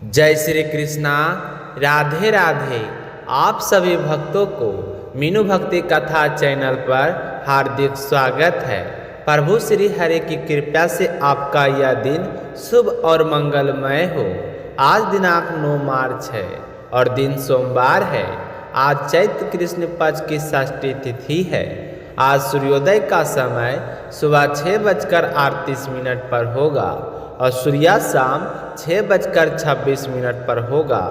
जय श्री कृष्णा। राधे राधे। आप सभी भक्तों को मीनू भक्ति कथा चैनल पर हार्दिक स्वागत है। प्रभु श्री हरि की कृपा से आपका यह दिन शुभ और मंगलमय हो। आज दिनांक 9 मार्च है और दिन सोमवार है। आज चैत्र कृष्ण पक्ष की षष्ठी तिथि है। आज सूर्योदय का समय सुबह 6:38 पर होगा और सूर्यास्त 6:26 पर होगा।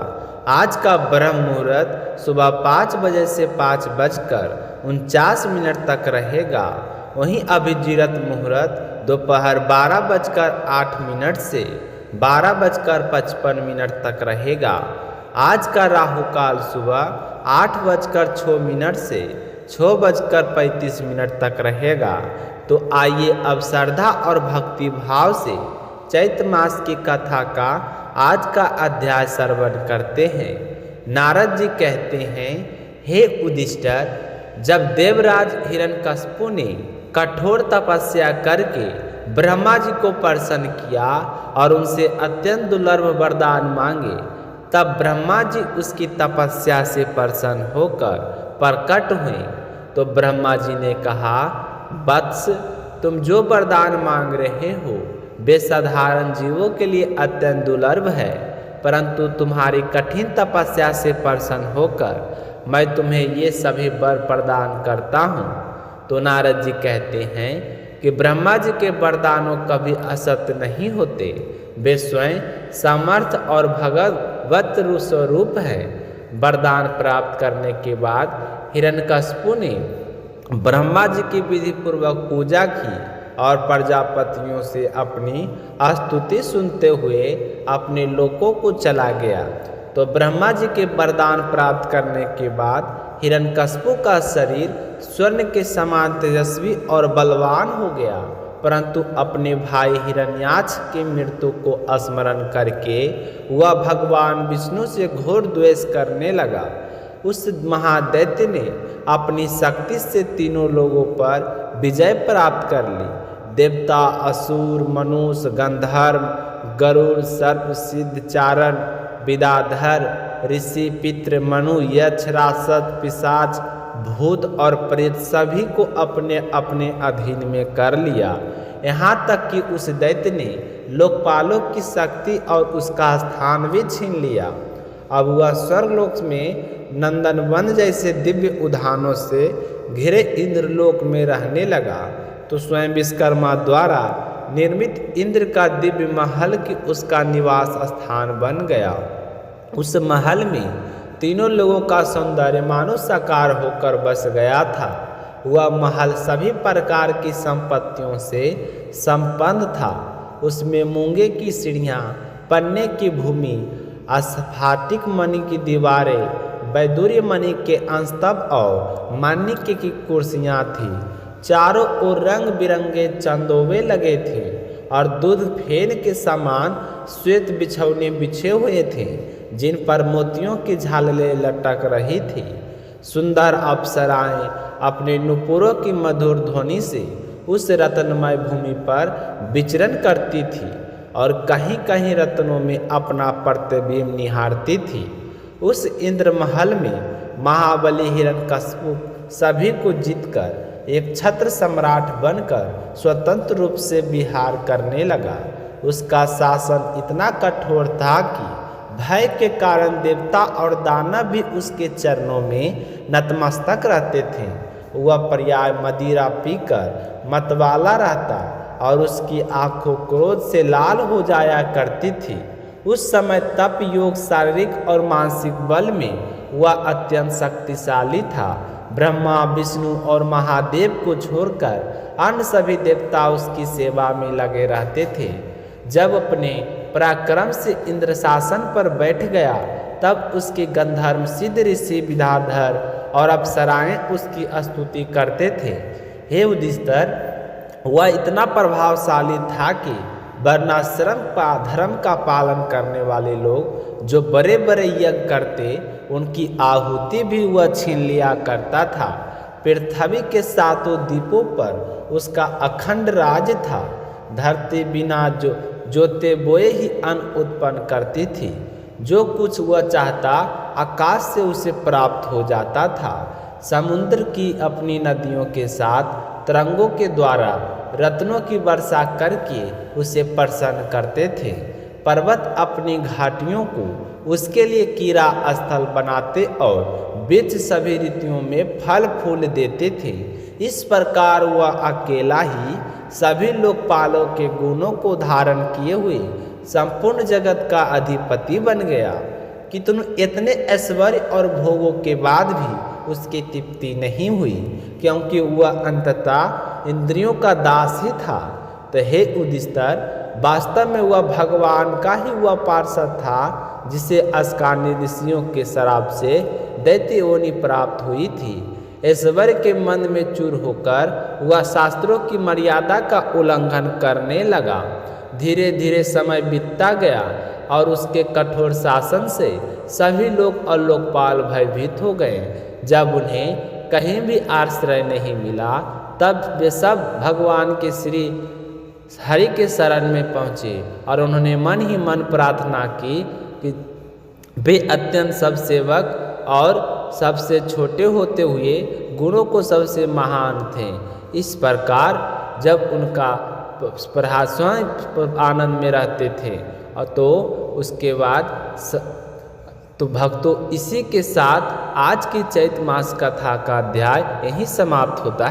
आज का ब्रह्म मुहूर्त सुबह 5 बजे से 5:49 तक रहेगा। वहीं अभिजीत मुहूर्त दोपहर 12:08 से 12:55 तक रहेगा। आज का राहु काल सुबह 8:06 से 6:35 तक रहेगा। तो आइए अब श्रद्धा और भक्ति भाव से चैत्र मास की कथा का आज का अध्याय श्रवण करते हैं। नारद जी कहते हैं, हे युधिष्ठिर, जब देवराज हिरण्यकशिपु ने कठोर तपस्या करके ब्रह्मा जी को प्रसन्न किया और उनसे अत्यंत दुर्लभ वरदान मांगे, तब ब्रह्मा जी उसकी तपस्या से प्रसन्न होकर प्रकट हुए। तो ब्रह्मा जी ने कहा, वत्स, तुम जो वरदान मांग रहे हो वे साधारण जीवों के लिए अत्यंत दुर्लभ है, परंतु तुम्हारी कठिन तपस्या से प्रसन्न होकर मैं तुम्हें ये सभी वर प्रदान करता हूँ। तो नारद जी कहते हैं कि ब्रह्मा जी के वरदानों कभी असत्य नहीं होते। वे स्वयं समर्थ और भगवत स्वरूप है। वरदान प्राप्त करने के बाद हिरण्यकशिपु ने ब्रह्मा जी की विधि पूर्वक पूजा की और प्रजापतियों से अपनी स्तुति सुनते हुए अपने लोकों को चला गया। तो ब्रह्मा जी के वरदान प्राप्त करने के बाद हिरण्यकशिपु का शरीर स्वर्ण के समान तेजस्वी और बलवान हो गया, परंतु अपने भाई हिरण्याक्ष की मृत्यु को स्मरण करके वह भगवान विष्णु से घोर द्वेष करने लगा। उस महादैत्य ने अपनी शक्ति से तीनों लोगों पर विजय प्राप्त कर ली। देवता, असुर, मनुष्य, गंधर्व, गरुड़, सर्प, सिद्ध, चारण, विद्याधर, ऋषि, पितृ, मनु, यक्ष, राक्षस, पिशाच, भूत और प्रेत सभी को अपने अपने अधीन में कर लिया। यहाँ तक कि उस दैत्य ने लोकपालों की शक्ति और उसका स्थान भी छीन लिया। अब वह स्वर्गलोक में नंदनवन जैसे दिव्य उद्यानों से घिरे इंद्रलोक में रहने लगा। तो स्वयं विश्वकर्मा द्वारा निर्मित इंद्र का दिव्य महल की उसका निवास स्थान बन गया। उस महल में तीनों लोगों का सौंदर्य मानो साकार होकर बस गया था। वह महल सभी प्रकार की संपत्तियों से संपन्न था। उसमें मूंगे की सीढ़ियाँ, पन्ने की भूमि, स्फटिक मणि की दीवारें, वैदूर्य मणि के अंस्तभ और माणिक्य की कुर्सियाँ थीं। चारों ओर रंग बिरंगे चंदोवे लगे थे और दूध फेन के समान श्वेत बिछौने बिछे हुए थे, जिन पर मोतियों की झालरें लटक रही थी। सुंदर अप्सराएं अपने नुपुरों की मधुर ध्वनि से उस रत्नमय भूमि पर विचरण करती थी और कहीं कहीं रत्नों में अपना प्रतिबिंब निहारती थी। उस इंद्र महल में महाबली हिरण्यकशिपु सभी को जीतकर एक छत्र सम्राट बनकर स्वतंत्र रूप से विहार करने लगा। उसका शासन इतना कठोर था कि भय के कारण देवता और दानव भी उसके चरणों में नतमस्तक रहते थे। वह पर्याय मदिरा पीकर मतवाला रहता और उसकी आंखों क्रोध से लाल हो जाया करती थी। उस समय तप, योग, शारीरिक और मानसिक बल में वह अत्यंत शक्तिशाली था। ब्रह्मा, विष्णु और महादेव को छोड़कर अन्य सभी देवता उसकी सेवा में लगे रहते थे। जब अपने पराक्रम से इंद्र शासन पर बैठ गया, तब उसके गंधर्व, सिद्ध, ऋषि, विद्याधर और अप्सराएं उसकी स्तुति करते थे। हे युधिष्ठिर, वह इतना प्रभावशाली था कि वर्णाश्रम धर्म का पालन करने वाले लोग जो बड़े बड़े यज्ञ करते, उनकी आहुति भी वह छीन लिया करता था। पृथ्वी के 7 द्वीपों पर उसका अखंड राज था। धरती बिना जोते बोए ही अन्न उत्पन्न करती थी। जो कुछ वह चाहता आकाश से उसे प्राप्त हो जाता था। समुद्र की अपनी नदियों के साथ तरंगों के द्वारा रत्नों की वर्षा करके उसे प्रसन्न करते थे। पर्वत अपनी घाटियों को उसके लिए कीड़ा स्थल बनाते और वृक्ष सभी ऋतुओं में फल फूल देते थे। इस प्रकार वह अकेला ही सभी लोकपालों के गुणों को धारण किए हुए संपूर्ण जगत का अधिपति बन गया। किंतु इतने ऐश्वर्य और भोगों के बाद भी उसकी तृप्ति नहीं हुई, क्योंकि वह अंततः इंद्रियों का दास ही था। तो हे युधिष्ठिर, वास्तव में वह भगवान का ही वह पार्षद था जिसे अस्कानी ऋषियों के शराब से दैत्य योनि प्राप्त हुई थी। ऐश्वर्य के मन में चूर होकर वह शास्त्रों की मर्यादा का उल्लंघन करने लगा। धीरे धीरे समय बीतता गया और उसके कठोर शासन से सभी लोग और लोकपाल भयभीत हो गए। जब उन्हें कहीं भी आश्रय नहीं मिला, तब वे सब भगवान के श्री हरि के शरण में पहुँचे और उन्होंने मन ही मन प्रार्थना की कि वे अत्यंत सब सेवक और सबसे छोटे होते हुए गुणों को सबसे महान थे। इस प्रकार जब उनका स्वयं आनंद में रहते थे और तो उसके बाद तो भक्तों, इसी के साथ आज की चैत्र मास कथा का अध्याय यहीं समाप्त होता है।